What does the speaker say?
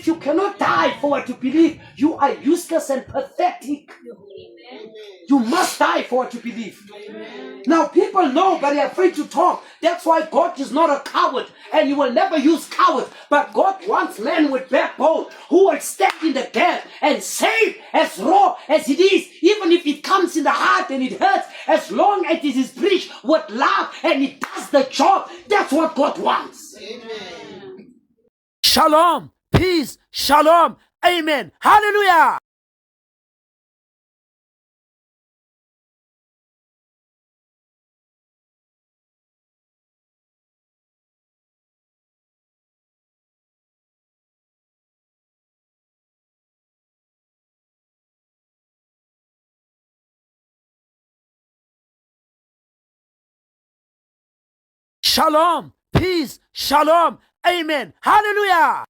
if you cannot die for what you believe, you are useless and pathetic. You must die for what you believe. Now, people know, but they're afraid to talk. That's why God is not a coward, and He will never use cowards. But God wants men with backbone who will stand in the gap and say, as raw as it is, even if it comes in the heart and it hurts, as long as it is preached with love and it does the job. That's what God wants. Amen. Shalom, peace, shalom, amen, hallelujah. Shalom, peace, shalom, amen, hallelujah.